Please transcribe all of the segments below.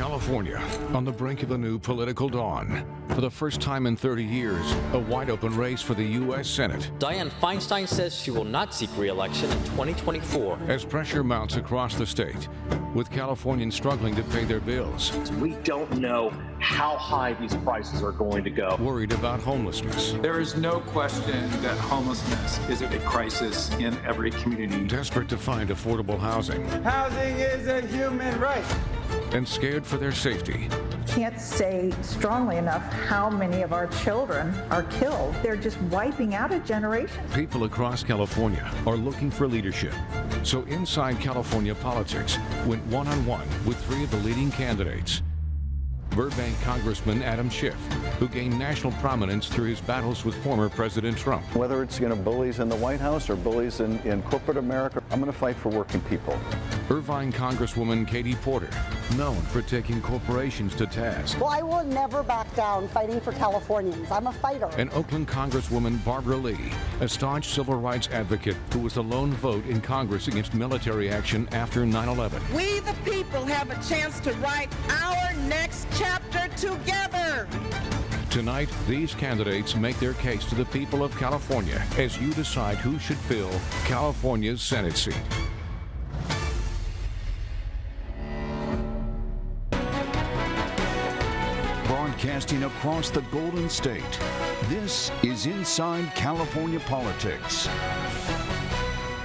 California, on the brink of a new political dawn. For the first time in 30 years, a wide-open race for the U.S. Senate. Dianne Feinstein says she will not seek re-election in 2024. As pressure mounts across the state, with Californians struggling to pay their bills. We don't know how high these prices are going to go. Worried about homelessness. There is no question that homelessness is a big crisis in every community. Desperate to find affordable housing. Housing is a human right. And scared for their safety. Can't say strongly enough how many of our children are killed. They're just wiping out a generation. People across California are looking for leadership. So Inside California Politics went one-on-one with three of the leading candidates. Burbank Congressman Adam Schiff, who gained national prominence through his battles with former President Trump. Whether it's bullies in the White House or bullies in corporate America, I'm going to fight for working people. Irvine Congresswoman Katie Porter, known for taking corporations to task. Well, I will never back down fighting for Californians. I'm a fighter. And Oakland Congresswoman Barbara Lee, a staunch civil rights advocate who was the lone vote in Congress against military action after 9/11. We the people have a chance to write our next chapter together. Tonight, these candidates make their case to the people of California as you decide who should fill California's Senate seat. Broadcasting across the Golden State, this is Inside California Politics.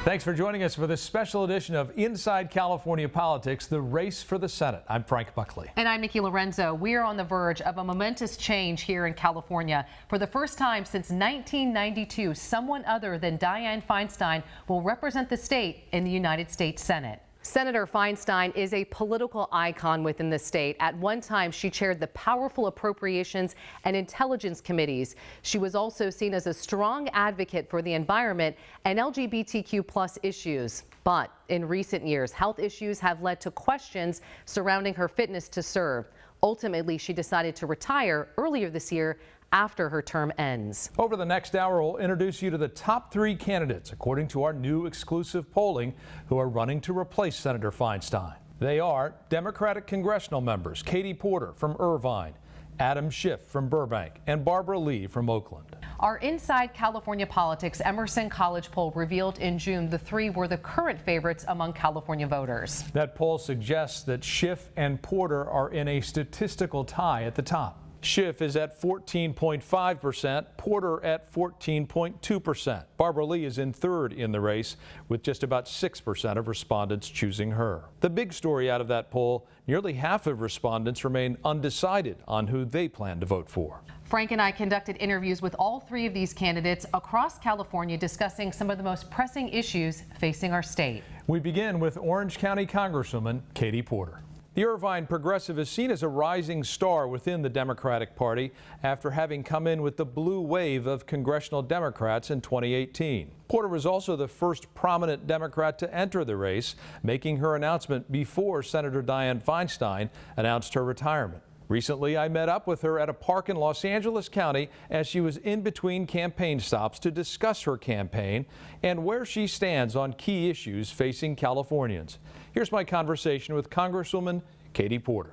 Thanks for joining us for this special edition of Inside California Politics, the race for the Senate. I'm Frank Buckley. And I'm Nikki Lorenzo. We are on the verge of a momentous change here in California. For the first time since 1992, someone other than Dianne Feinstein will represent the state in the United States Senate. Senator Feinstein is a political icon within the state. At one time, she chaired the powerful Appropriations and Intelligence Committees. She was also seen as a strong advocate for the environment and LGBTQ+ issues. But in recent years, health issues have led to questions surrounding her fitness to serve. Ultimately, she decided to retire earlier this year after her term ends. Over the next hour, we'll introduce you to the top 3 candidates, according to our new exclusive polling, who are running to replace Senator Feinstein. They are Democratic congressional members Katie Porter from Irvine, Adam Schiff from Burbank, and Barbara Lee from Oakland. Our Inside California Politics Emerson College poll revealed in June the 3 were the current favorites among California voters. That poll suggests that Schiff and Porter are in a statistical tie at the top. Schiff is at 14.5%, Porter at 14.2%. Barbara Lee is in third in the race, with just about 6% of respondents choosing her. The big story out of that poll, nearly half of respondents remain undecided on who they plan to vote for. Frank and I conducted interviews with all 3 of these candidates across California, discussing some of the most pressing issues facing our state. We begin with Orange County Congresswoman Katie Porter. The Irvine progressive is seen as a rising star within the Democratic Party after having come in with the blue wave of congressional Democrats in 2018. Porter was also the first prominent Democrat to enter the race, making her announcement before Senator Dianne Feinstein announced her retirement. Recently, I met up with her at a park in Los Angeles County as she was in between campaign stops to discuss her campaign and where she stands on key issues facing Californians. Here's my conversation with Congresswoman Katie Porter.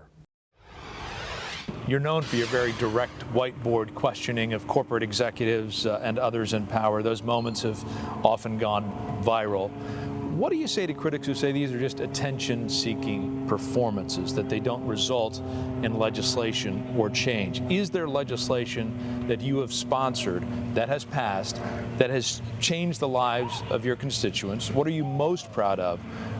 You're known for your very direct whiteboard questioning of corporate executives and others in power. Those moments have often gone viral. What do you say to critics who say these are just attention-seeking performances, that they don't result in legislation or change? Is there legislation that you have sponsored, that has passed, that has changed the lives of your constituents? What are you most proud of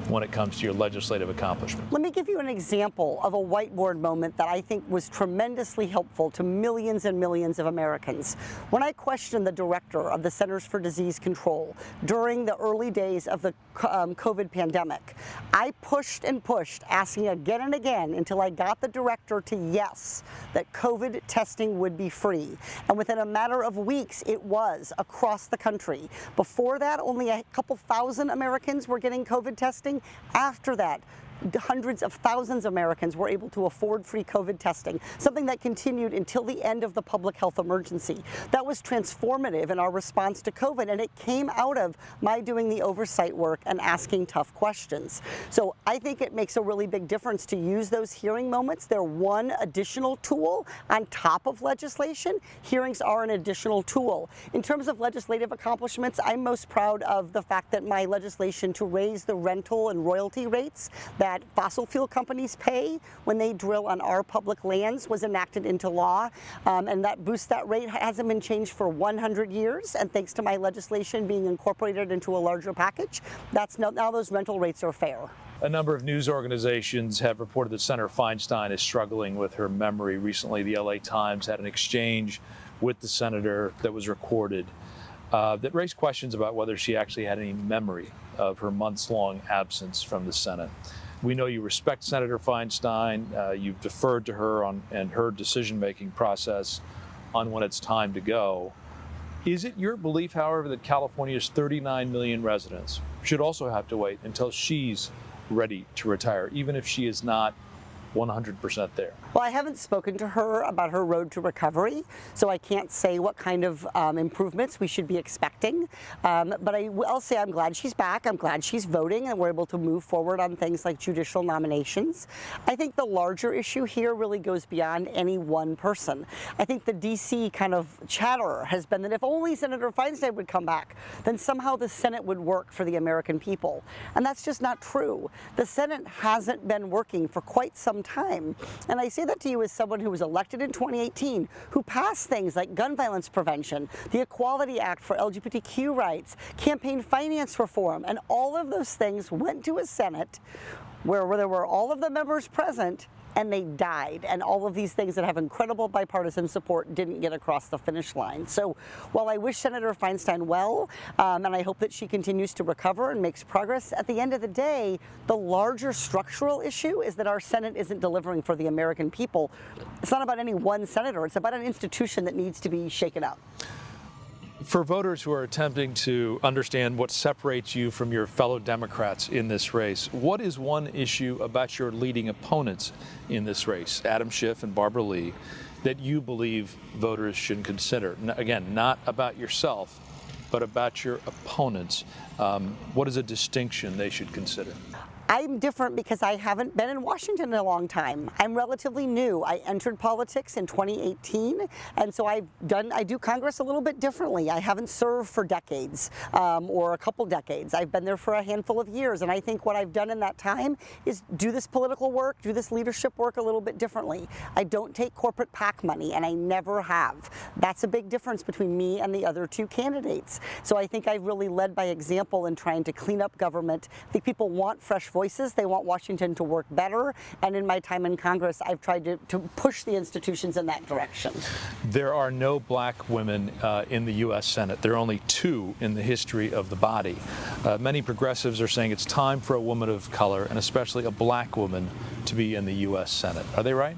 when it comes to your legislative accomplishment? Let me give you an example of a whiteboard moment that I think was tremendously helpful to millions and millions of Americans. When I questioned the director of the Centers for Disease Control during the early days of the COVID pandemic, I pushed and pushed, asking again and again until I got the director to yes, that COVID testing would be free. And within a matter of weeks, it was across the country. Before that, only a couple thousand Americans were getting COVID testing. After that, hundreds of thousands of Americans were able to afford free COVID testing, something that continued until the end of the public health emergency. That was transformative in our response to COVID, and it came out of my doing the oversight work and asking tough questions. So I think it makes a really big difference to use those hearing moments. They're one additional tool on top of legislation. Hearings are an additional tool. In terms of legislative accomplishments, I'm most proud of the fact that my legislation to raise the rental and royalty rates that fossil fuel companies pay when they drill on our public lands was enacted into law, and that boost that rate hasn't been changed for 100 years, and thanks to my legislation being incorporated into a larger package, now those rental rates are fair. A number of news organizations have reported that Senator Feinstein is struggling with her memory. Recently, the LA Times had an exchange with the senator that was recorded that raised questions about whether she actually had any memory of her months-long absence from the Senate. We know you respect Senator Feinstein. You've deferred to her and her decision-making process on when it's time to go. Is it your belief, however, that California's 39 million residents should also have to wait until she's ready to retire, even if she is not 100% there? Well, I haven't spoken to her about her road to recovery, so I can't say what kind of improvements we should be expecting. But I'll say I'm glad she's back. I'm glad she's voting and we're able to move forward on things like judicial nominations. I think the larger issue here really goes beyond any one person. I think the DC kind of chatter has been that if only Senator Feinstein would come back, then somehow the Senate would work for the American people. And that's just not true. The Senate hasn't been working for quite some time. And I say that to you as someone who was elected in 2018, who passed things like gun violence prevention, the Equality Act for LGBTQ rights, campaign finance reform, and all of those things went to a Senate where there were all of the members present and they died. And all of these things that have incredible bipartisan support didn't get across the finish line. So while I wish Senator Feinstein well, and I hope that she continues to recover and makes progress, at the end of the day, the larger structural issue is that our Senate isn't delivering for the American people. It's not about any one senator. It's about an institution that needs to be shaken up. For voters who are attempting to understand what separates you from your fellow Democrats in this race, what is one issue about your leading opponents in this race, Adam Schiff and Barbara Lee, that you believe voters should consider? Again, not about yourself, but about your opponents. What is a distinction they should consider? I'm different because I haven't been in Washington in a long time. I'm relatively new. I entered politics in 2018, and so I do Congress a little bit differently. I haven't served for decades, or a couple decades. I've been there for a handful of years, and I think what I've done in that time is do this political work, do this leadership work a little bit differently. I don't take corporate PAC money, and I never have. That's a big difference between me and the other two candidates. So I think I've really led by example in trying to clean up government. I think people want fresh voices. They want Washington to work better. And in my time in Congress, I've tried to push the institutions in that direction. There are no black women in the U.S. Senate. There are only 2 in the history of the body. Many progressives are saying it's time for a woman of color, and especially a black woman, to be in the U.S. Senate. Are they right?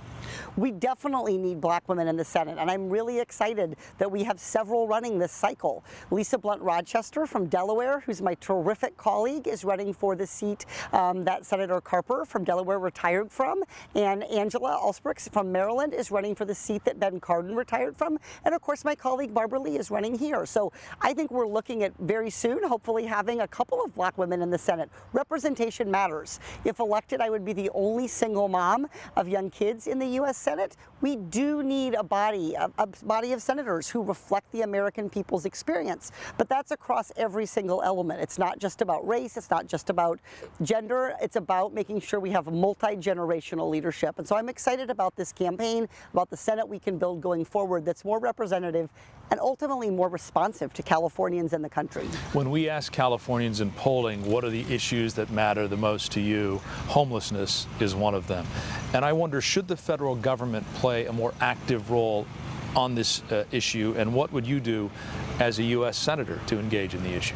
We definitely need black women in the Senate, and I'm really excited that we have several running this cycle. Lisa Blunt Rochester from Delaware, who's my terrific colleague, is running for the seat that Senator Carper from Delaware retired from, and Angela Alsbrooks from Maryland is running for the seat that Ben Cardin retired from, and of course my colleague Barbara Lee is running here. So I think we're looking at very soon, hopefully having a couple of black women in the Senate. Representation matters. If elected, I would be the only single mom of young kids in the U.S. Senate. We do need a body of senators who reflect the American people's experience, but that's across every single element. It's not just about race, it's not just about gender, it's about making sure we have multi-generational leadership. And so I'm excited about this campaign, about the Senate we can build going forward that's more representative and ultimately more responsive to Californians in the country. When we ask Californians in polling, what are the issues that matter the most to you, homelessness is one of them. And I wonder, should the federal government play a more active role on this issue, and what would you do as a U.S. Senator to engage in the issue?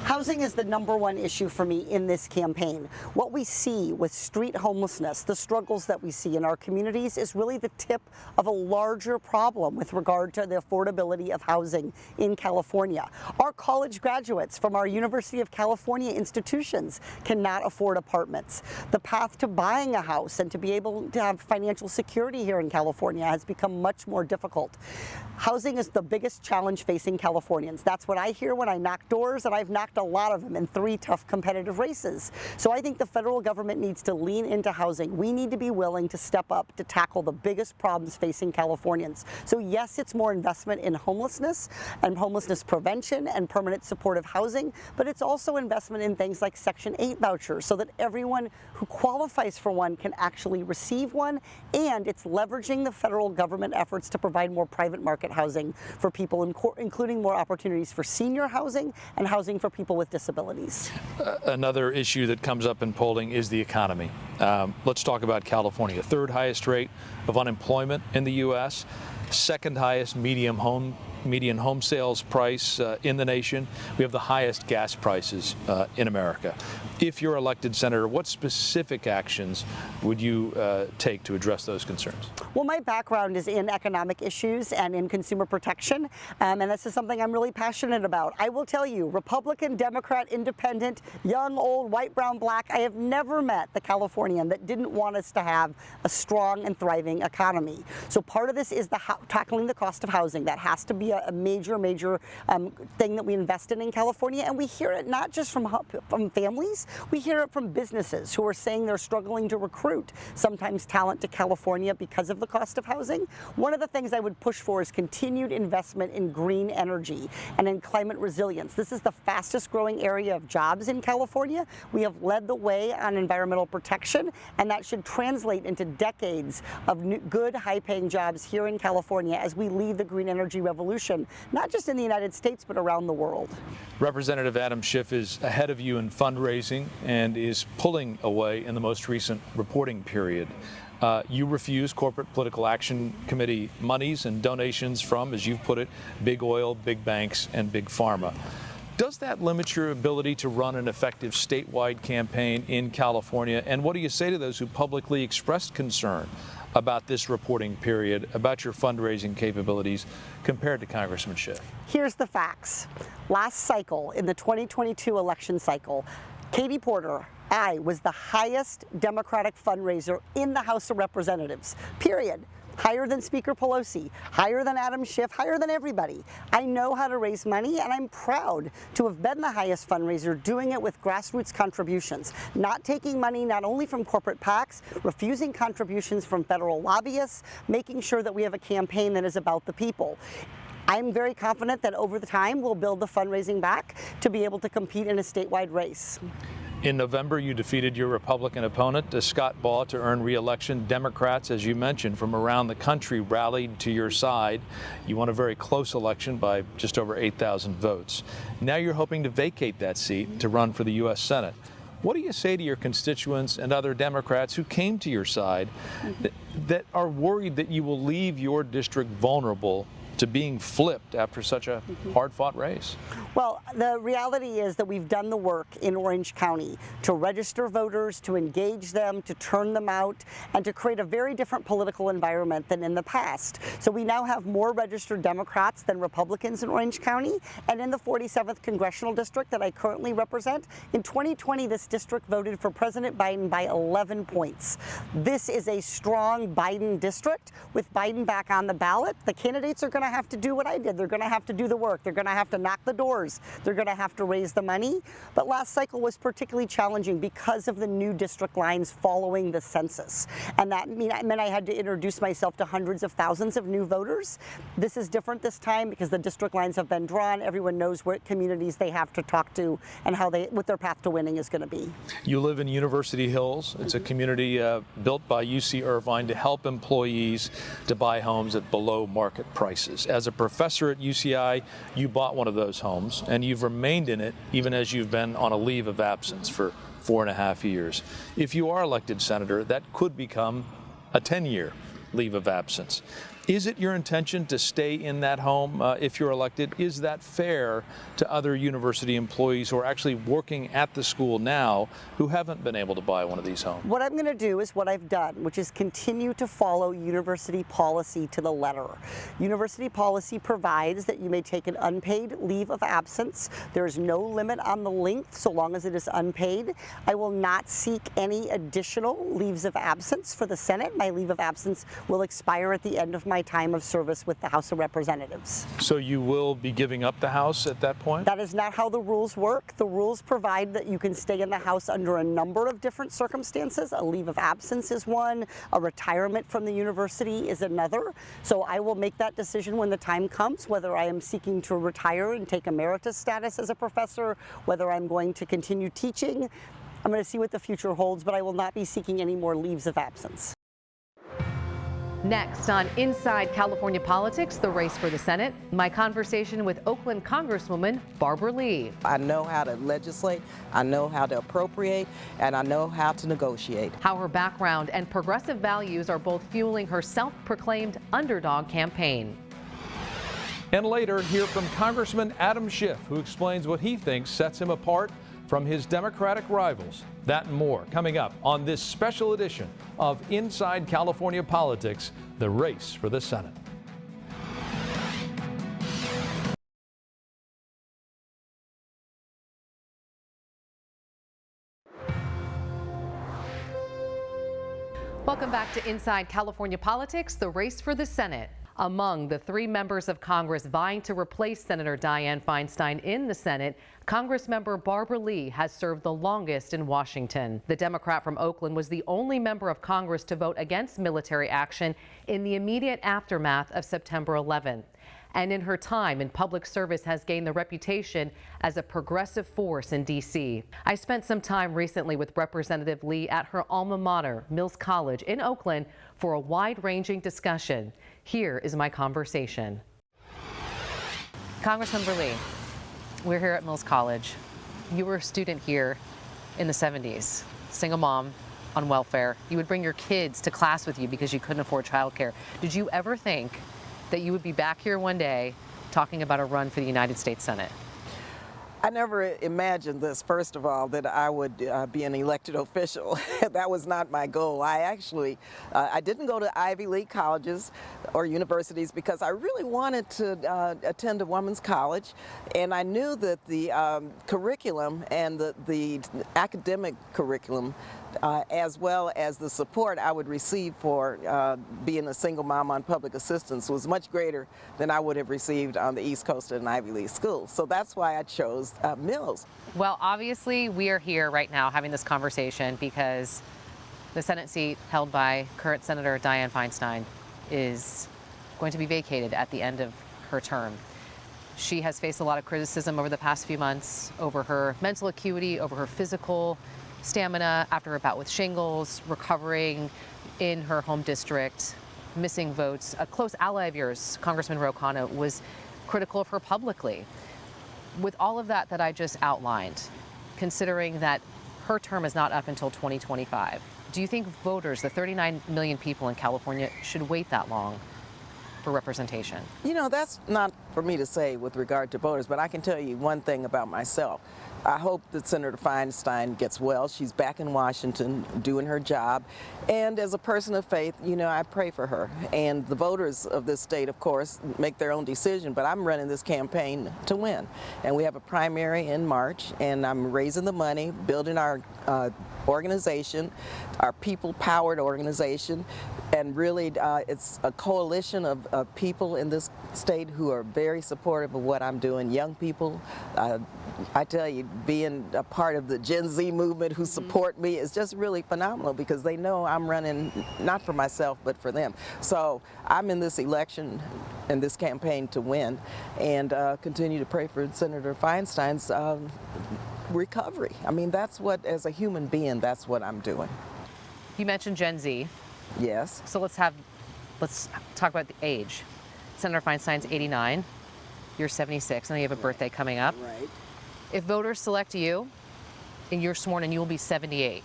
Housing is the #1 issue for me in this campaign. What we see with street homelessness, the struggles that we see in our communities, is really the tip of a larger problem with regard to the affordability of housing in California. Our college graduates from our University of California institutions cannot afford apartments. The path to buying a house and to be able to have financial security here in California has become much more difficult. Housing is the biggest challenge facing Californians. That's what I hear when I knock doors, and I've knocked a lot of them in 3 tough competitive races. So I think the federal government needs to lean into housing. We need to be willing to step up to tackle the biggest problems facing Californians. So yes, it's more investment in homelessness and homelessness prevention and permanent supportive housing, but it's also investment in things like Section 8 vouchers so that everyone who qualifies for one can actually receive one, and it's leveraging the federal government efforts to provide more private market housing for people, including more opportunities for senior housing and housing for people with disabilities. Another issue that comes up in polling is the economy. Let's talk about California. 3rd highest rate of unemployment in the U.S., 2nd highest median home sales price in the nation. We have the highest gas prices in America. If you're elected senator, what specific actions would you take to address those concerns? Well, my background is in economic issues and in consumer protection, and this is something I'm really passionate about. I will tell you, Republican, Democrat, Independent, young, old, white, brown, black, I have never met the Californian that didn't want us to have a strong and thriving economy. So part of this is tackling the cost of housing. That has to be a major thing that we invest in California, and we hear it not just from families, we hear it from businesses who are saying they're struggling to recruit sometimes talent to California because of the cost of housing. One of the things I would push for is continued investment in green energy and in climate resilience. This is the fastest growing area of jobs in California. We have led the way on environmental protection, and that should translate into decades of good, high-paying jobs here in California as we lead the green energy revolution, not just in the United States, but around the world. Representative Adam Schiff is ahead of you in fundraising and is pulling away in the most recent reporting period. You refuse Corporate Political Action Committee monies and donations from, as you've put it, big oil, big banks, and big pharma. Does that limit your ability to run an effective statewide campaign in California? And what do you say to those who publicly expressed concern about this reporting period, about your fundraising capabilities compared to Congressman Schiff? Here's the facts. Last cycle, in the 2022 election cycle, Katie Porter, I was the highest Democratic fundraiser in the House of Representatives, period. Higher than Speaker Pelosi, higher than Adam Schiff, higher than everybody. I know how to raise money, and I'm proud to have been the highest fundraiser, doing it with grassroots contributions, not taking money not only from corporate PACs, refusing contributions from federal lobbyists, making sure that we have a campaign that is about the people. I'm very confident that over the time we'll build the fundraising back to be able to compete in a statewide race. In November, you defeated your Republican opponent, Scott Baugh, to earn re-election. Democrats, as you mentioned, from around the country rallied to your side. You won a very close election by just over 8,000 votes. Now you're hoping to vacate that seat to run for the U.S. Senate. What do you say to your constituents and other Democrats who came to your side that are worried that you will leave your district vulnerable to being flipped after such a hard-fought race? Well, the reality is that we've done the work in Orange County to register voters, to engage them, to turn them out, and to create a very different political environment than in the past. So we now have more registered Democrats than Republicans in Orange County, and in the 47th Congressional District that I currently represent, in 2020 this district voted for President Biden by 11 points. This is a strong Biden district. With Biden back on the ballot, the candidates are going to have to do what I did. They're going to have to do the work. They're going to have to knock the doors. They're going to have to raise the money. But last cycle was particularly challenging because of the new district lines following the census. And that meant I had to introduce myself to hundreds of thousands of new voters. This is different this time because the district lines have been drawn. Everyone knows what communities they have to talk to and what their path to winning is going to be. You live in University Hills. It's a community built by UC Irvine to help employees to buy homes at below market prices. As a professor at UCI, you bought one of those homes, and you've remained in it even as you've been on a leave of absence for 4.5 years. If you are elected senator, that could become a 10-year leave of absence. Is it your intention to stay in that home if you're elected? Is that fair to other university employees who are actually working at the school now who haven't been able to buy one of these homes? What I'm going to do is what I've done, which is continue to follow university policy to the letter. University policy provides that you may take an unpaid leave of absence. There is no limit on the length so long as it is unpaid. I will not seek any additional leaves of absence for the Senate. My leave of absence will expire at the end of my time of service with the House of Representatives. So you will be giving up the House at that point? That is not how the rules work. The rules provide that you can stay in the House under a number of different circumstances. A leave of absence is one, a retirement from the university is another. So I will make that decision when the time comes, whether I am seeking to retire and take emeritus status as a professor, whether I'm going to continue teaching. I'm going to see what the future holds, but I will not be seeking any more leaves of absence. Next on Inside California Politics, the race for the Senate, my conversation with Oakland Congresswoman Barbara Lee. I know how to legislate, I know how to appropriate, and I know how to negotiate. How her background and progressive values are both fueling her self-proclaimed underdog campaign. And later, hear from Congressman Adam Schiff, who explains what he thinks sets him apart from his Democratic rivals. That and more coming up on this special edition of Inside California Politics, the race for the Senate. Welcome back to Inside California Politics, the race for the Senate. Among the 3 members of Congress vying to replace Senator Dianne Feinstein in the Senate, Congressmember Barbara Lee has served the longest in Washington. The Democrat from Oakland was the only member of Congress to vote against military action in the immediate aftermath of September 11th. And in her time in public service has gained the reputation as a progressive force in D.C. I spent some time recently with Representative Lee at her alma mater, Mills College in Oakland, for a wide-ranging discussion. Here is my conversation. Congressmember Lee, we're here at Mills College. You were a student here in the 70s, single mom on welfare. You would bring your kids to class with you because you couldn't afford childcare. Did you ever think that you would be back here one day talking about a run for the United States Senate? I never imagined this, first of all, that I would be an elected official. That was not my goal. I didn't go to Ivy League colleges or universities because I really wanted to attend a women's college, and I knew that the curriculum and the academic curriculum as well as the support I would receive for being a single mom on public assistance was much greater than I would have received on the East Coast at an Ivy League school. So that's why I chose Mills. Well, obviously we are here right now having this conversation because the Senate seat held by current Senator Dianne Feinstein is going to be vacated at the end of her term. She has faced a lot of criticism over the past few months over her mental acuity, over her physical stamina after her bout with shingles, recovering in her home district, missing votes. A close ally of yours, Congressman Ro Khanna, was critical of her publicly. With all of that I just outlined, considering that her term is not up until 2025, do you think voters, the 39 million people in California, should wait that long for representation? You know, that's not for me to say with regard to voters, but I can tell you one thing about myself. I hope that Senator Feinstein gets well. She's back in Washington doing her job. And as a person of faith, you know, I pray for her. And the voters of this state, of course, make their own decision, but I'm running this campaign to win. And we have a primary in March, and I'm raising the money, building our organization, our people-powered organization, and really it's a coalition of people in this state who are very supportive of what I'm doing. Young people, I tell you, being a part of the Gen Z movement who support me is just really phenomenal because they know I'm running not for myself but for them. So I'm in this election and this campaign to win and continue to pray for Senator Feinstein's recovery. I mean, that's what, as a human being, that's what I'm doing. You mentioned Gen Z. Yes. So let's talk about the age. Senator Feinstein's 89, you're 76, and you have a birthday coming up. Right. If voters select you, and you're sworn in, you will be 78.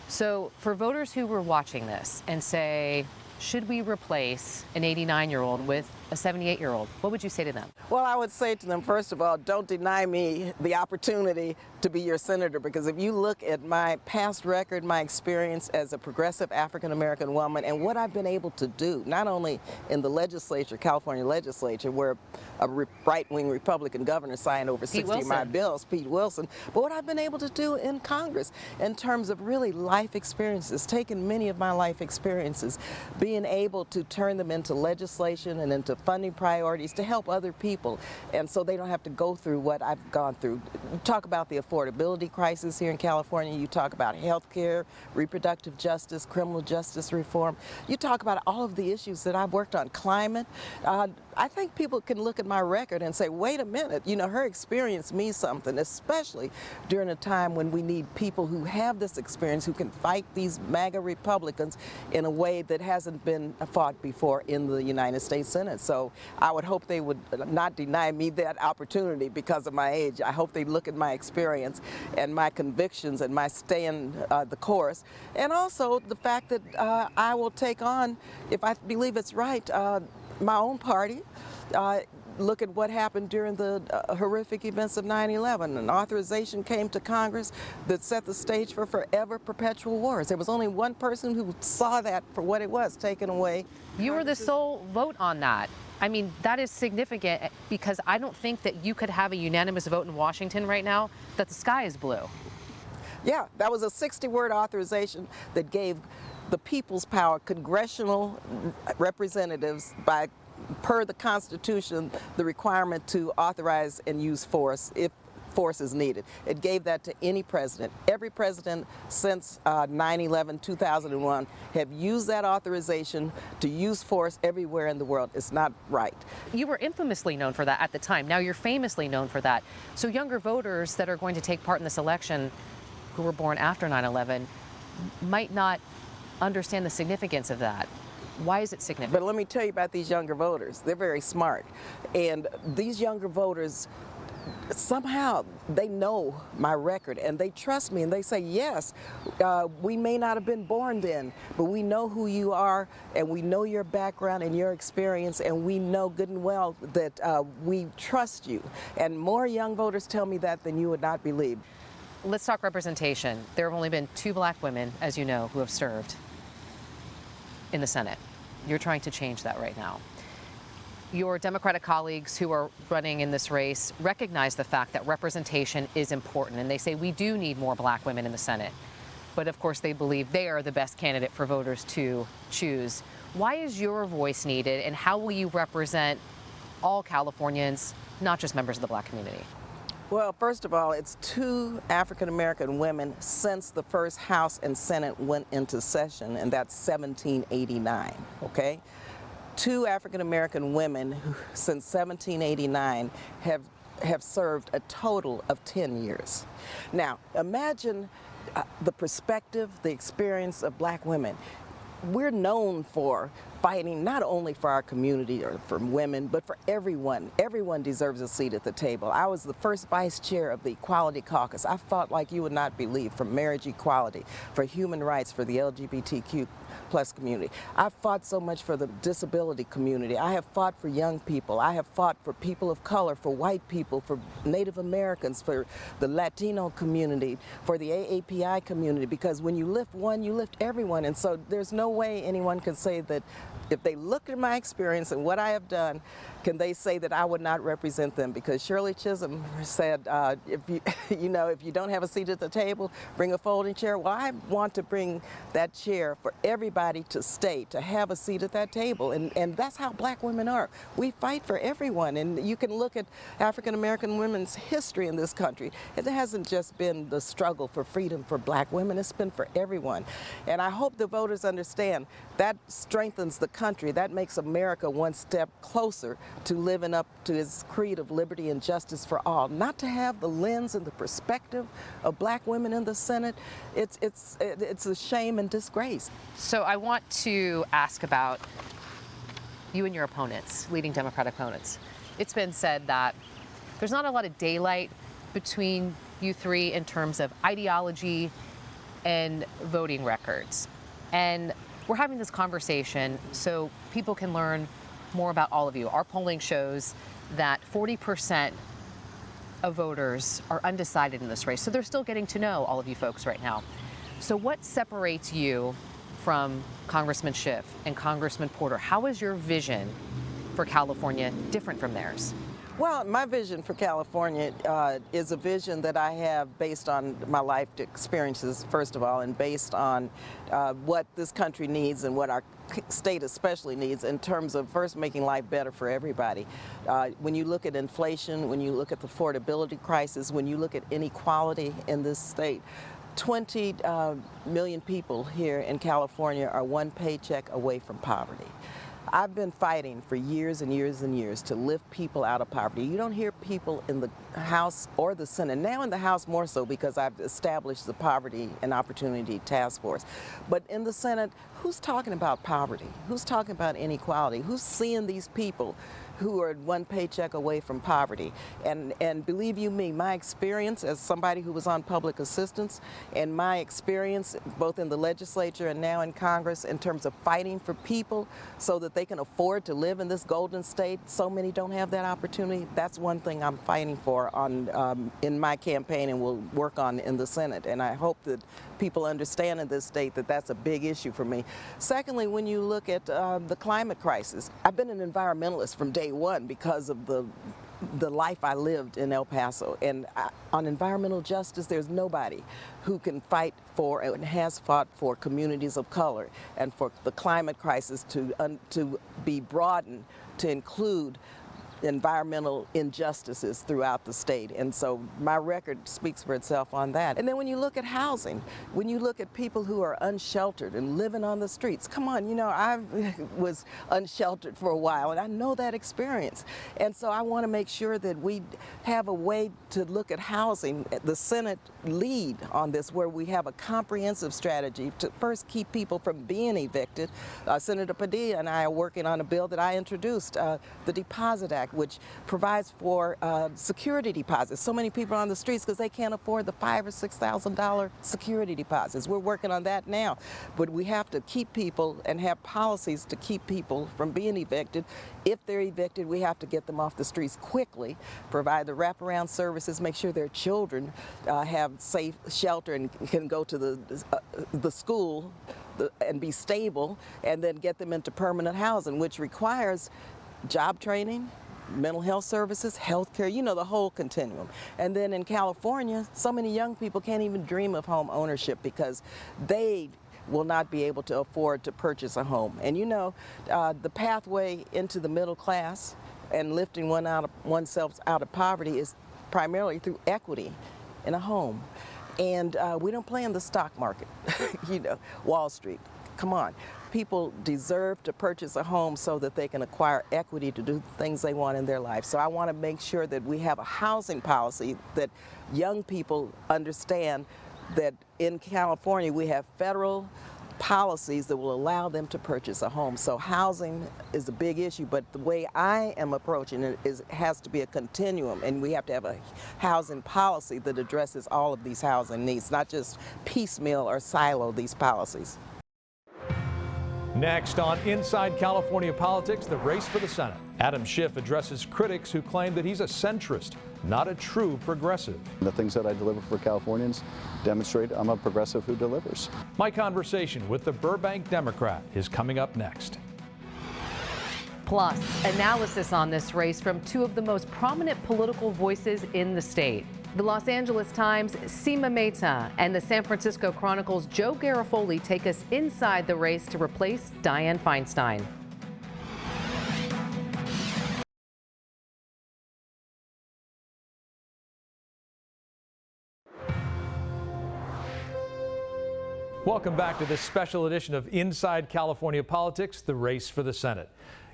So for voters who were watching this and say, Should we replace an 89-year-old with a 78-year-old? What would you say to them? Well, I would say to them, first of all, don't deny me the opportunity to be your senator, because if you look at my past record, my experience as a progressive African-American woman, and what I've been able to do, not only in the legislature, California legislature, where a right-wing Republican governor signed over 60 of my bills, Pete Wilson, but what I've been able to do in Congress in terms of really life experiences, taking many of my life experiences, being able to turn them into legislation and into funding priorities to help other people, and so they don't have to go through what I've gone through. You talk about the affordability crisis here in California, you talk about health care, reproductive justice, criminal justice reform, you talk about all of the issues that I've worked on, climate. I think people can look at my record and say, wait a minute, you know, her experience means something, especially during a time when we need people who have this experience, who can fight these MAGA Republicans in a way that hasn't been fought before in the United States Senate. So I would hope they would not deny me that opportunity because of my age. I hope they look at my experience and my convictions and my staying the course, and also the fact that I will take on, if I believe it's right, my own party. Look at what happened during the horrific events of 9/11. An authorization came to Congress that set the stage for forever perpetual wars. There was only one person who saw that for what it was, taken away. You were the sole vote on that. I mean, that is significant because I don't think that you could have a unanimous vote in Washington right now that the sky is blue. Yeah, that was a 60-word authorization that gave the people's power, congressional representatives, per the Constitution, the requirement to authorize and use force if force is needed. It gave that to any president. Every president since 9/11, 2001 have used that authorization to use force everywhere in the world. It's not right. You were infamously known for that at the time. Now you're famously known for that. So younger voters that are going to take part in this election who were born after 9/11 might not understand the significance of that. Why is it significant? But let me tell you about these younger voters. They're very smart. And these younger voters, somehow they know my record and they trust me and they say, yes, we may not have been born then, but we know who you are and we know your background and your experience, and we know good and well that we trust you. And more young voters tell me that than you would not believe. Let's talk representation. There have only been 2 black women, as you know, who have served in the Senate. You're trying to change that right now. Your Democratic colleagues who are running in this race recognize the fact that representation is important, and they say we do need more black women in the Senate. But of course, they believe they are the best candidate for voters to choose. Why is your voice needed, and how will you represent all Californians, not just members of the black community? Well, first of all, it's 2 African-American women since the first House and Senate went into session, and that's 1789, okay? 2 African-American women who, since 1789 have served a total of 10 years. Now, imagine the perspective, the experience of black women. We're known for fighting not only for our community or for women, but for everyone. Everyone deserves a seat at the table. I was the first vice chair of the Equality Caucus. I fought like you would not believe for marriage equality, for human rights, for the LGBTQ+ community. I fought so much for the disability community. I have fought for young people. I have fought for people of color, for white people, for Native Americans, for the Latino community, for the AAPI community, because when you lift one, you lift everyone. And so there's no way anyone can say that if they look at my experience and what I have done, can they say that I would not represent them? Because Shirley Chisholm said, if you don't have a seat at the table, bring a folding chair. Well, I want to bring that chair for everybody to stay, to have a seat at that table. And that's how black women are. We fight for everyone. And you can look at African-American women's history in this country. It hasn't just been the struggle for freedom for black women. It's been for everyone. And I hope the voters understand that strengthens the country. That makes America one step closer to living up to its creed of liberty and justice for all. Not to have the lens and the perspective of black women in the Senate, it's a shame and disgrace. So I want to ask about you and your opponents, leading Democratic opponents. It's been said that there's not a lot of daylight between you 3 in terms of ideology and voting records. And We're having this conversation so people can learn more about all of you. Our polling shows that 40% of voters are undecided in this race, so they're still getting to know all of you folks right now. So what separates you from Congressman Schiff and Congressman Porter? How is your vision for California different from theirs? Well, my vision for California is a vision that I have based on my life experiences, first of all, and based on what this country needs and what our state especially needs in terms of first making life better for everybody. When you look at inflation, when you look at the affordability crisis, when you look at inequality in this state, 20 million people here in California are one paycheck away from poverty. I've been fighting for years and years and years to lift people out of poverty. You don't hear people in the House or the Senate, now in the House more so because I've established the Poverty and Opportunity Task Force. But in the Senate, who's talking about poverty? Who's talking about inequality? Who's seeing these people who are one paycheck away from poverty? And believe you me, my experience as somebody who was on public assistance and my experience both in the legislature and now in Congress in terms of fighting for people so that they can afford to live in this golden state, so many don't have that opportunity. That's one thing I'm fighting for in my campaign and will work on in the Senate. And I hope that people understand in this state that that's a big issue for me. Secondly, when you look at the climate crisis, I've been an environmentalist from day one because of the life I lived in El Paso. And on environmental justice, there's nobody who can fight for and has fought for communities of color and for the climate crisis to be broadened to include environmental injustices throughout the state. And so my record speaks for itself on that. And then when you look at housing, when you look at people who are unsheltered and living on the streets, come on, you know, I was unsheltered for a while and I know that experience. And so I want to make sure that we have a way to look at housing, the Senate lead on this, where we have a comprehensive strategy to first keep people from being evicted. Senator Padilla and I are working on a bill that I introduced, the Deposit Act, which provides for security deposits. So many people are on the streets because they can't afford the $5,000 or $6,000 security deposits. We're working on that now, but we have to keep people and have policies to keep people from being evicted. If they're evicted, we have to get them off the streets quickly, provide the wraparound services, make sure their children have safe shelter and can go to the school and be stable, and then get them into permanent housing, which requires job training, mental health services, health care, you know, the whole continuum. And then in California, so many young people can't even dream of home ownership because they will not be able to afford to purchase a home. And you know, the pathway into the middle class and lifting oneself out of poverty is primarily through equity in a home. And we don't play in the stock market, you know, Wall Street. Come on. People deserve to purchase a home so that they can acquire equity to do things they want in their life. So I want to make sure that we have a housing policy that young people understand that in California we have federal policies that will allow them to purchase a home. So housing is a big issue, but the way I am approaching it has to be a continuum, and we have to have a housing policy that addresses all of these housing needs, not just piecemeal or silo these policies. Next on Inside California Politics, the race for the Senate. Adam Schiff addresses critics who claim that he's a centrist, not a true progressive. The things that I deliver for Californians demonstrate I'm a progressive who delivers. My conversation with the Burbank Democrat is coming up next. Plus, analysis on this race from two of the most prominent political voices in the state. The Los Angeles Times' Seema Mehta and the San Francisco Chronicle's Joe Garofoli take us inside the race to replace Dianne Feinstein. Welcome back to this special edition of Inside California Politics, the race for the Senate.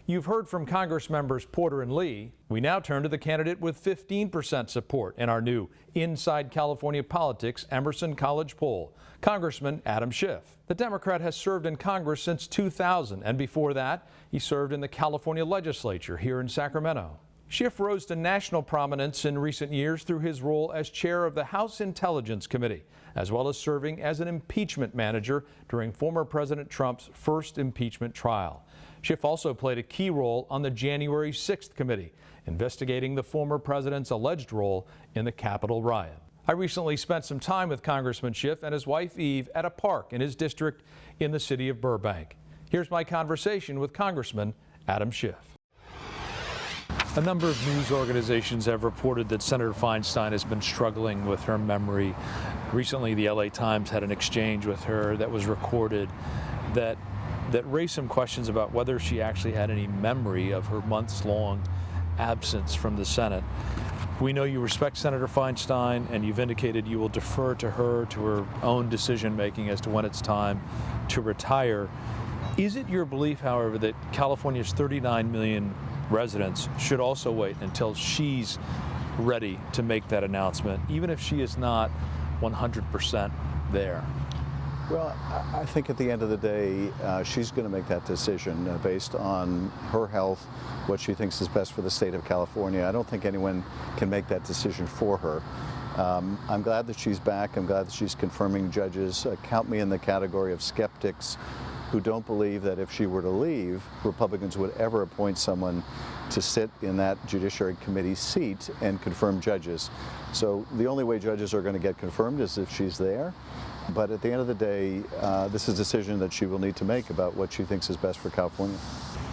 You've heard from Congress members Porter and Lee. We now turn to the candidate with 15% support in our new Inside California Politics Emerson College poll, Congressman Adam Schiff. The Democrat has served in Congress since 2000, and before that, he served in the California legislature here in Sacramento. Schiff rose to national prominence in recent years through his role as chair of the House Intelligence Committee, as well as serving as an impeachment manager during former President Trump's first impeachment trial. Schiff also played a key role on the January 6th committee, investigating the former president's alleged role in the Capitol riot. I recently spent some time with Congressman Schiff and his wife Eve at a park in his district in the city of Burbank. Here's my conversation with Congressman Adam Schiff. A number of news organizations have reported that Senator Feinstein has been struggling with her memory. Recently, the LA Times had an exchange with her that was recorded that raised some questions about whether she actually had any memory of her months-long absence from the Senate. We know you respect Senator Feinstein, and you've indicated you will defer to her own decision-making as to when it's time to retire. Is it your belief, however, that California's 39 million residents should also wait until she's ready to make that announcement, even if she is not 100% there? Well, I think at the end of the day, she's going to make that decision based on her health, what she thinks is best for the state of California. I don't think anyone can make that decision for her. I'm glad that she's back. I'm glad that she's confirming judges. Count me in the category of skeptics who don't believe that if she were to leave, Republicans would ever appoint someone to sit in that Judiciary Committee seat and confirm judges. So the only way judges are going to get confirmed is if she's there. But at the end of the day, this is a decision that she will need to make about what she thinks is best for California.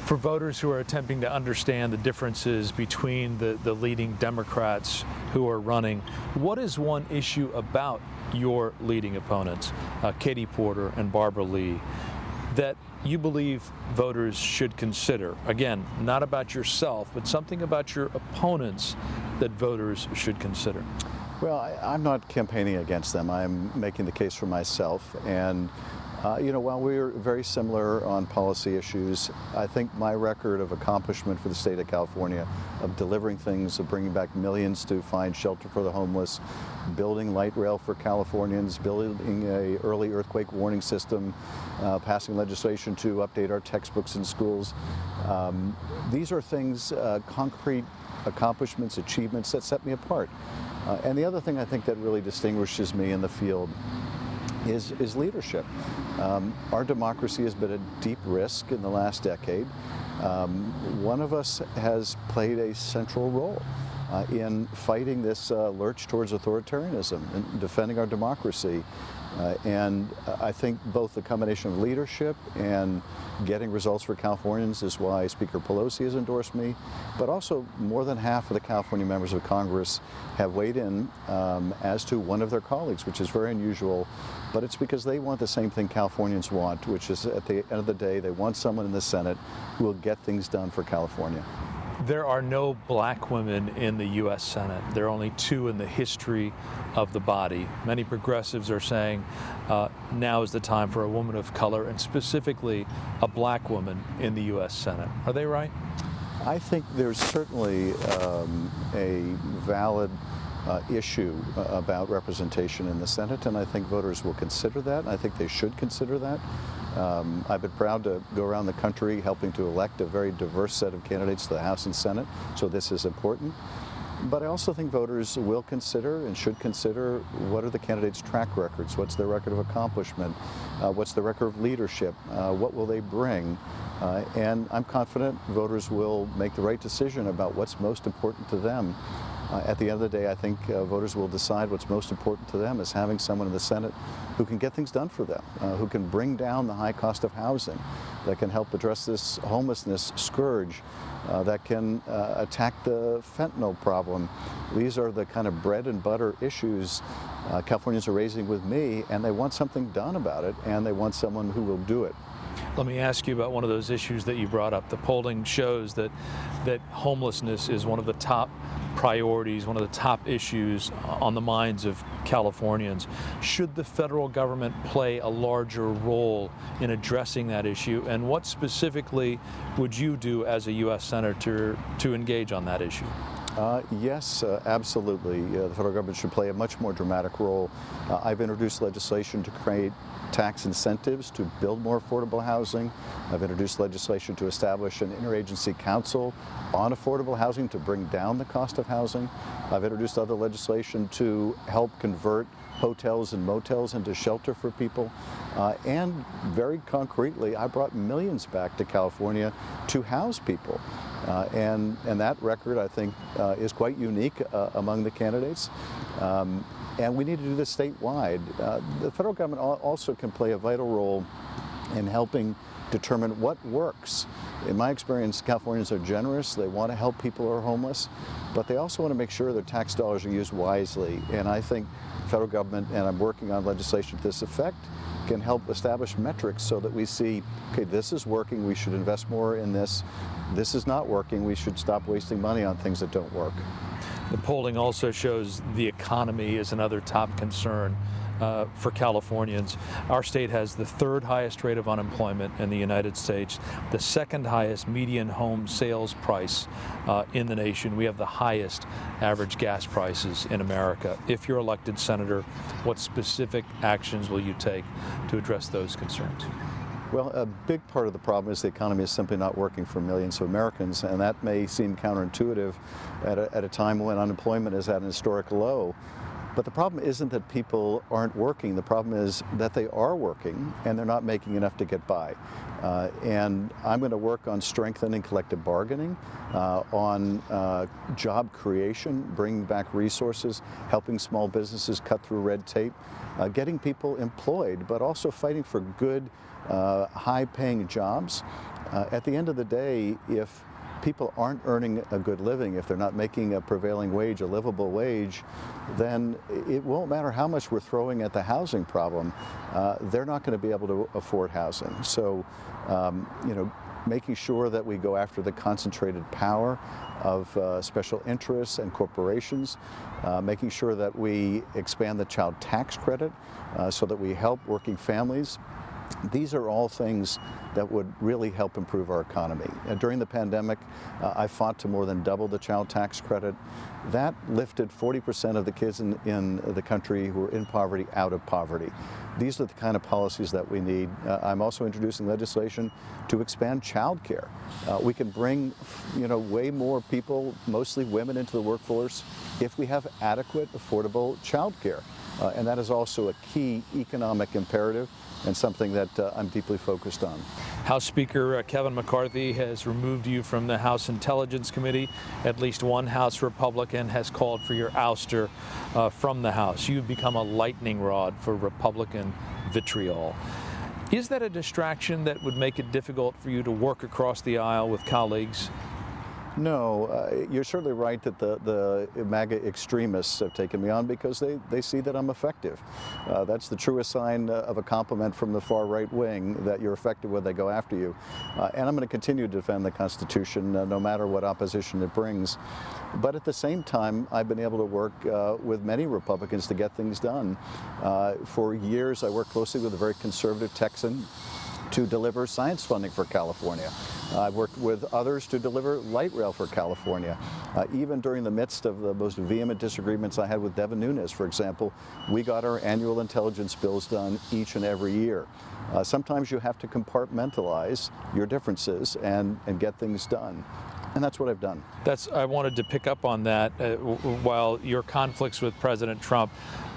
For voters who are attempting to understand the differences between the leading Democrats who are running, what is one issue about your leading opponents, Katie Porter and Barbara Lee, that you believe voters should consider? Again, not about yourself, but something about your opponents that voters should consider. Well, I'm not campaigning against them. I'm making the case for myself. And, while we're very similar on policy issues, I think my record of accomplishment for the state of California, of delivering things, of bringing back millions to find shelter for the homeless, building light rail for Californians, building an early earthquake warning system, passing legislation to update our textbooks in schools. These are things, concrete accomplishments, achievements that set me apart. And the other thing I think that really distinguishes me in the field is leadership. Our democracy has been at deep risk in the last decade. One of us has played a central role in fighting this lurch towards authoritarianism and defending our democracy. And I think both the combination of leadership and getting results for Californians is why Speaker Pelosi has endorsed me, but also more than half of the California members of Congress have weighed in as to one of their colleagues, which is very unusual, but it's because they want the same thing Californians want, which is at the end of the day, they want someone in the Senate who will get things done for California. There are no black women in the U.S. Senate. There are only 2 in the history of the body. Many progressives are saying now is the time for a woman of color, and specifically a black woman in the U.S. Senate. Are they right? I think there's certainly a valid issue about representation in the Senate, and I think voters will consider that, and I think they should consider that. I've been proud to go around the country helping to elect a very diverse set of candidates to the House and Senate, so this is important. But I also think voters will consider and should consider what are the candidates' track records, what's their record of accomplishment, what's the record of leadership, what will they bring, and I'm confident voters will make the right decision about what's most important to them. At the end of the day, I think voters will decide what's most important to them is having someone in the Senate who can get things done for them, who can bring down the high cost of housing, that can help address this homelessness scourge, that can attack the fentanyl problem. These are the kind of bread and butter issues Californians are raising with me, and they want something done about it, and they want someone who will do it. Let me ask you about one of those issues that you brought up. The polling shows that homelessness is one of the top priorities, one of the top issues on the minds of Californians. Should the federal government play a larger role in addressing that issue? And what specifically would you do as a U.S. Senator to engage on that issue? Yes, absolutely. The federal government should play a much more dramatic role. I've introduced legislation to create tax incentives to build more affordable housing. I've introduced legislation to establish an interagency council on affordable housing to bring down the cost of housing. I've introduced other legislation to help convert hotels and motels into shelter for people. And very concretely, I brought millions back to California to house people. And that record, I think, is quite unique among the candidates. And we need to do this statewide. The federal government also can play a vital role in helping determine what works. In my experience, Californians are generous. They want to help people who are homeless, but they also want to make sure their tax dollars are used wisely. And I think the federal government, and I'm working on legislation to this effect, can help establish metrics so that we see, okay, this is working, we should invest more in this. This is not working, we should stop wasting money on things that don't work. The polling also shows the economy is another top concern for Californians. Our state has the third highest rate of unemployment in the United States, the second highest median home sales price in the nation. We have the highest average gas prices in America. If you're elected senator, what specific actions will you take to address those concerns? Well, a big part of the problem is the economy is simply not working for millions of Americans, and that may seem counterintuitive at a time when unemployment is at an historic low. But the problem isn't that people aren't working. The problem is that they are working and they're not making enough to get by. And I'm going to work on strengthening collective bargaining, on job creation, bringing back resources, helping small businesses cut through red tape, getting people employed, but also fighting for good, high-paying jobs. At the end of the day, if people aren't earning a good living, if they're not making a prevailing wage, a livable wage, then it won't matter how much we're throwing at the housing problem. They're not going to be able to afford housing. So, making sure that we go after the concentrated power of special interests and corporations, making sure that we expand the child tax credit so that we help working families. These are all things that would really help improve our economy. During the pandemic, I fought to more than double the child tax credit. That lifted 40% of the kids in the country who are in poverty out of poverty. These are the kind of policies that we need. I'm also introducing legislation to expand child care. We can bring, way more people, mostly women, into the workforce if we have adequate, affordable child care. And that is also a key economic imperative and something that I'm deeply focused on. House Speaker Kevin McCarthy has removed you from the House Intelligence Committee. At least one House Republican has called for your ouster from the House. You've become a lightning rod for Republican vitriol. Is that a distraction that would make it difficult for you to work across the aisle with colleagues? No, you're certainly right that the MAGA extremists have taken me on because they see that I'm effective. That's the truest sign of a compliment from the far right wing, that you're effective when they go after you. And I'm going to continue to defend the Constitution no matter what opposition it brings. But at the same time, I've been able to work with many Republicans to get things done. For years, I worked closely with a very conservative Texan to deliver science funding for California. I've worked with others to deliver light rail for California. Even during the midst of the most vehement disagreements I had with Devin Nunes, for example, we got our annual intelligence bills done each and every year. Sometimes you have to compartmentalize your differences and get things done. And that's what I've done. I wanted to pick up on that. While your conflicts with President Trump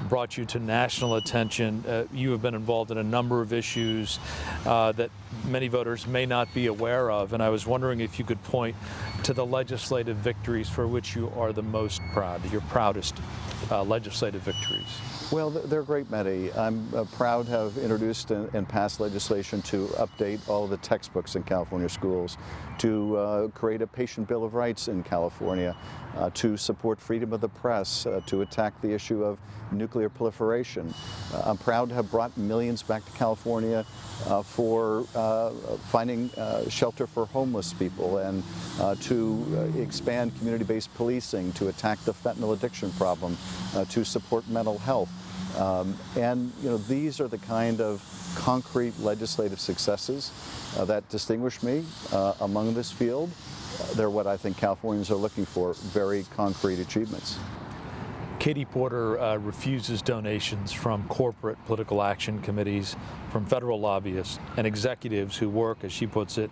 brought you to national attention, you have been involved in a number of issues that many voters may not be aware of. And I was wondering if you could point to the legislative victories for which you are the most proud, your proudest legislative victories. Well, there are a great many. I'm proud to have introduced and passed legislation to update all of the textbooks in California schools, to create a patient bill of rights in California, to support freedom of the press, to attack the issue of nuclear proliferation. I'm proud to have brought millions back to California for finding shelter for homeless people, and to expand community-based policing, to attack the fentanyl addiction problem, to support mental health. And these are the kind of concrete legislative successes that distinguish me among this field. They're what I think Californians are looking for, very concrete achievements. Katie Porter refuses donations from corporate political action committees, from federal lobbyists, and executives who work, as she puts it,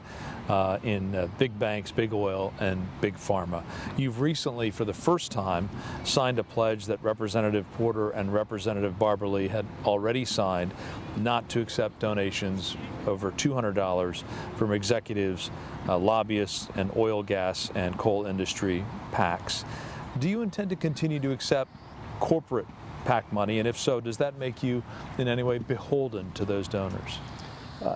in big banks, big oil, and big pharma. You've recently, for the first time, signed a pledge that Representative Porter and Representative Barbara Lee had already signed not to accept donations over $200 from executives, lobbyists, and oil, gas, and coal industry PACs. Do you intend to continue to accept corporate PAC money, and if so, does that make you in any way beholden to those donors?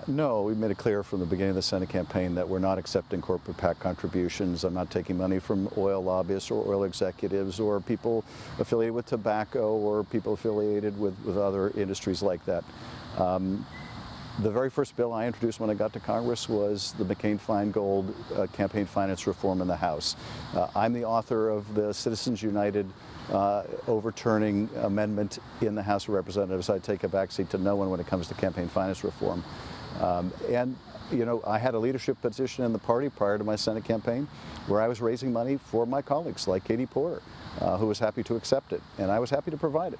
No, we made it clear from the beginning of the Senate campaign that we're not accepting corporate PAC contributions. I'm not taking money from oil lobbyists or oil executives or people affiliated with tobacco or people affiliated with other industries like that. The very first bill I introduced when I got to Congress was the McCain-Feingold campaign finance reform in the House. I'm the author of the Citizens United overturning amendment in the House of Representatives. I take a backseat to no one when it comes to campaign finance reform. And you know, I had a leadership position in the party prior to my Senate campaign where I was raising money for my colleagues like Katie Porter, who was happy to accept it, and I was happy to provide it.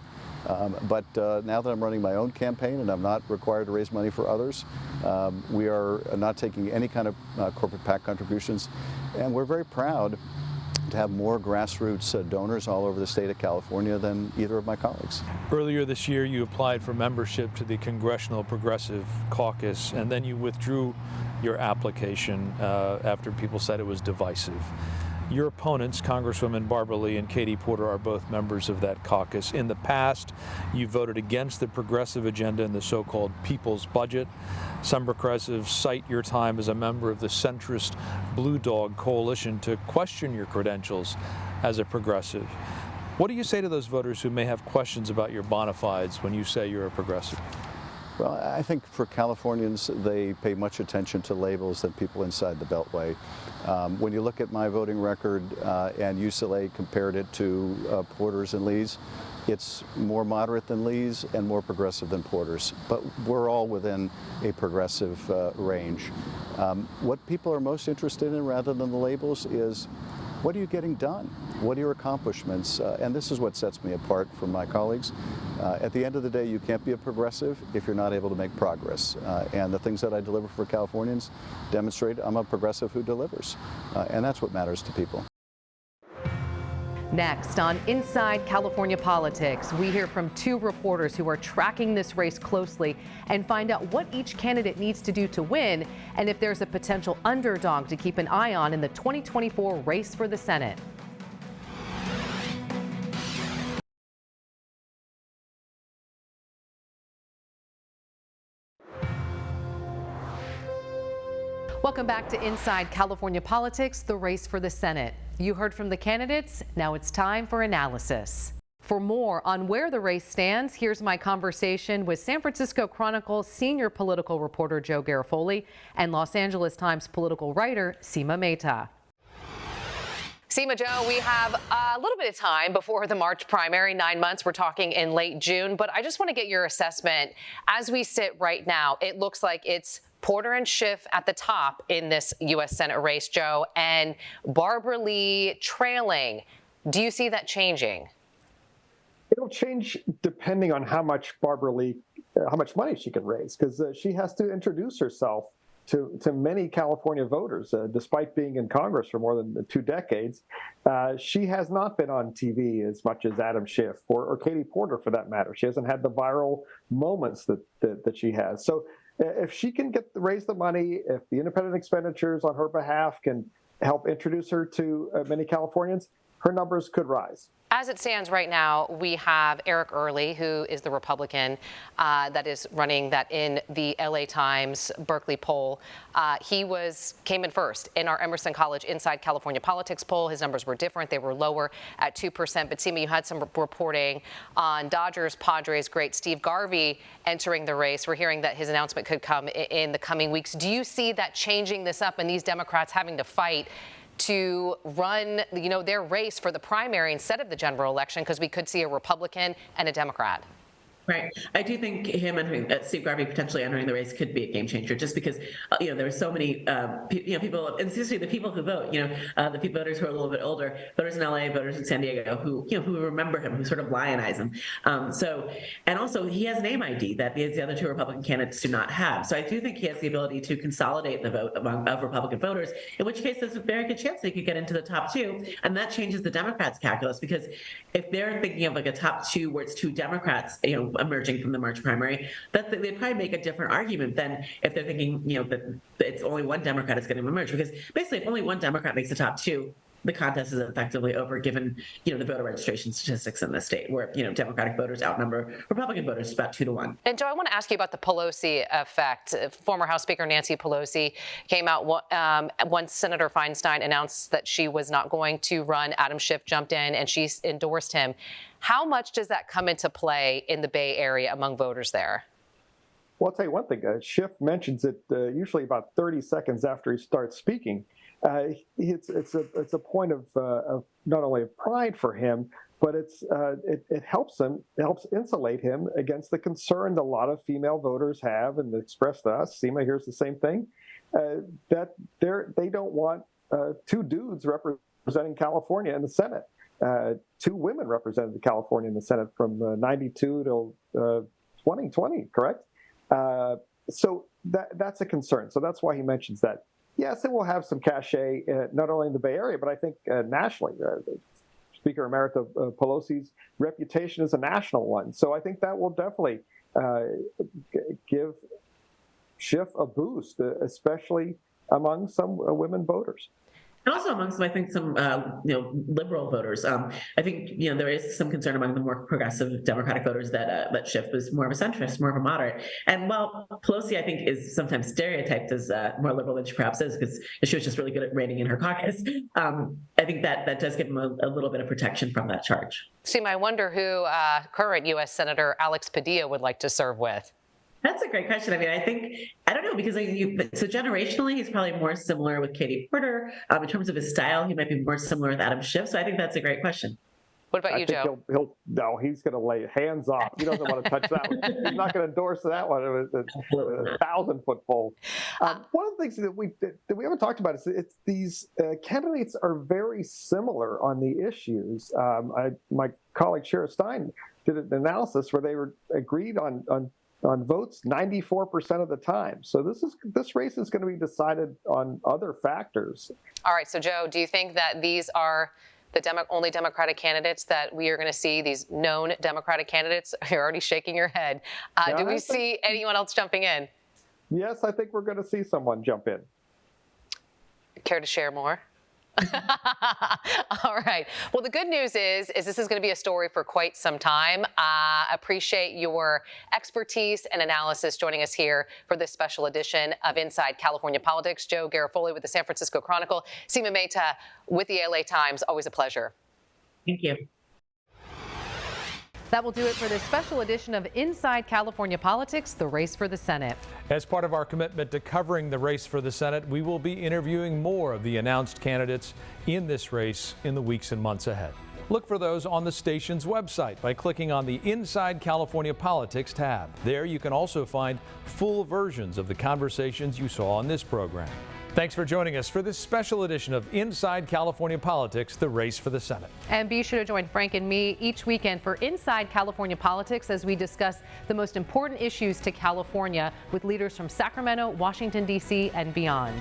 But now that I'm running my own campaign and I'm not required to raise money for others, we are not taking any kind of corporate PAC contributions, and we're very proud to have more grassroots donors all over the state of California than either of my colleagues. Earlier this year, you applied for membership to the Congressional Progressive Caucus, and then you withdrew your application after people said it was divisive. Your opponents, Congresswomen Barbara Lee and Katie Porter, are both members of that caucus. In the past, you voted against the progressive agenda in the so-called People's Budget. Some progressives cite your time as a member of the centrist Blue Dog Coalition to question your credentials as a progressive. What do you say to those voters who may have questions about your bona fides when you say you're a progressive? Well, I think for Californians, they pay much attention to labels than people inside the Beltway. When you look at my voting record and UCLA compared it to Porter's and Lee's, it's more moderate than Lee's and more progressive than Porter's, but we're all within a progressive range. What people are most interested in, rather than the labels, is what are you getting done? What are your accomplishments? And this is what sets me apart from my colleagues. At the end of the day, you can't be a progressive if you're not able to make progress. And the things that I deliver for Californians demonstrate I'm a progressive who delivers. And that's what matters to people. Next on Inside California Politics, we hear from two reporters who are tracking this race closely and find out what each candidate needs to do to win and if there's a potential underdog to keep an eye on in the 2024 race for the Senate. Welcome back to Inside California Politics, the race for the Senate. You heard from the candidates. Now it's time for analysis. For more on where the race stands, here's my conversation with San Francisco Chronicle senior political reporter Joe Garofoli and Los Angeles Times political writer Seema Mehta. Seema, Joe, we have a little bit of time before the March primary, 9 months. We're talking in late June, but I just want to get your assessment. As we sit right now, it looks like it's Porter and Schiff at the top in this U.S. Senate race, Joe, and Barbara Lee trailing. Do you see that changing? It'll change depending on how much Barbara Lee, how much money she can raise, because she has to introduce herself to many California voters. Despite being in Congress for more than 2 decades, she has not been on TV as much as Adam Schiff or Katie Porter, for that matter. She hasn't had the viral moments that she has. So if she can raise the money, if the independent expenditures on her behalf can help introduce her to many Californians, her numbers could rise. As it stands right now, we have Eric Early, who is the Republican that is running that in the LA Times Berkeley poll. He came in first in our Emerson College Inside California Politics poll. His numbers were different. They were lower at 2%. But Seema, you had some reporting on Dodgers Padres great Steve Garvey entering the race. We're hearing that his announcement could come in the coming weeks. Do you see that changing this up and these Democrats having to fight to run, their race for the primary instead of the general election, because we could see a Republican and a Democrat? Right. I do think him entering, Steve Garvey potentially entering the race could be a game changer, just because there are so many people, and especially the people who vote. The people voters who are a little bit older, voters in LA, voters in San Diego, who remember him, who sort of lionize him. And also he has name ID that the other two Republican candidates do not have. So I do think he has the ability to consolidate the vote of Republican voters. In which case, there's a very good chance that he could get into the top two, and that changes the Democrats' calculus, because if they're thinking of like a top two where it's two Democrats, emerging from the March primary, that they'd probably make a different argument than if they're thinking, that it's only one Democrat is going to emerge. Because basically, if only one Democrat makes the top two, the contest is effectively over, given the voter registration statistics in the state, where Democratic voters outnumber Republican voters about 2-1. And Joe, I want to ask you about the Pelosi effect. Former House Speaker Nancy Pelosi came out once Senator Feinstein announced that she was not going to run. Adam Schiff jumped in and she endorsed him. How much does that come into play in the Bay Area among voters there? Well, I'll tell you one thing. Schiff mentions it usually about 30 seconds after he starts speaking. It's a point of not only of pride for him, but it helps insulate him against the concern that a lot of female voters have and expressed to us. Seema here's the same thing, that they don't want two dudes representing California in the Senate. Two women represented California in the Senate from 92 till 2020, correct? So that's a concern. So that's why he mentions that. Yes, it will have some cachet, not only in the Bay Area, but I think nationally. Speaker Emerita Pelosi's reputation is a national one. So I think that will definitely give Schiff a boost, especially among some women voters. And also amongst, I think, some liberal voters. I think there is some concern among the more progressive Democratic voters that Schiff was more of a centrist, more of a moderate. And while Pelosi, I think, is sometimes stereotyped as more liberal than she perhaps is, because she was just really good at reining in her caucus, I think that does give him a little bit of protection from that charge. Seema, I wonder who current U.S. Senator Alex Padilla would like to serve with. That's a great question. I mean, I don't know, because so generationally, he's probably more similar with Katie Porter. In terms of his style, he might be more similar with Adam Schiff. So I think that's a great question. What about you, Joe? He's going to lay hands off. He doesn't want to touch that one. He's not going to endorse that one. It was a 1,000-foot pole. One of the things that we haven't talked about is these candidates are very similar on the issues. My colleague Shara Stein did an analysis where they were agreed on votes 94% of the time. So this race is going to be decided on other factors. All right. So, Joe, do you think that these are the only Democratic candidates that we are going to see, these known Democratic candidates? You're already shaking your head. Do we see anyone else jumping in? Yes, I think we're going to see someone jump in. Care to share more? All right. Well, the good news is this is going to be a story for quite some time. Appreciate your expertise and analysis joining us here for this special edition of Inside California Politics. Joe Garofoli with the San Francisco Chronicle, Seema Mehta with the LA Times. Always a pleasure. Thank you. That will do it for this special edition of Inside California Politics, the race for the Senate. As part of our commitment to covering the race for the Senate, we will be interviewing more of the announced candidates in this race in the weeks and months ahead. Look for those on the station's website by clicking on the Inside California Politics tab. There you can also find full versions of the conversations you saw on this program. Thanks for joining us for this special edition of Inside California Politics, the race for the Senate. And be sure to join Frank and me each weekend for Inside California Politics as we discuss the most important issues to California with leaders from Sacramento, Washington, D.C., and beyond.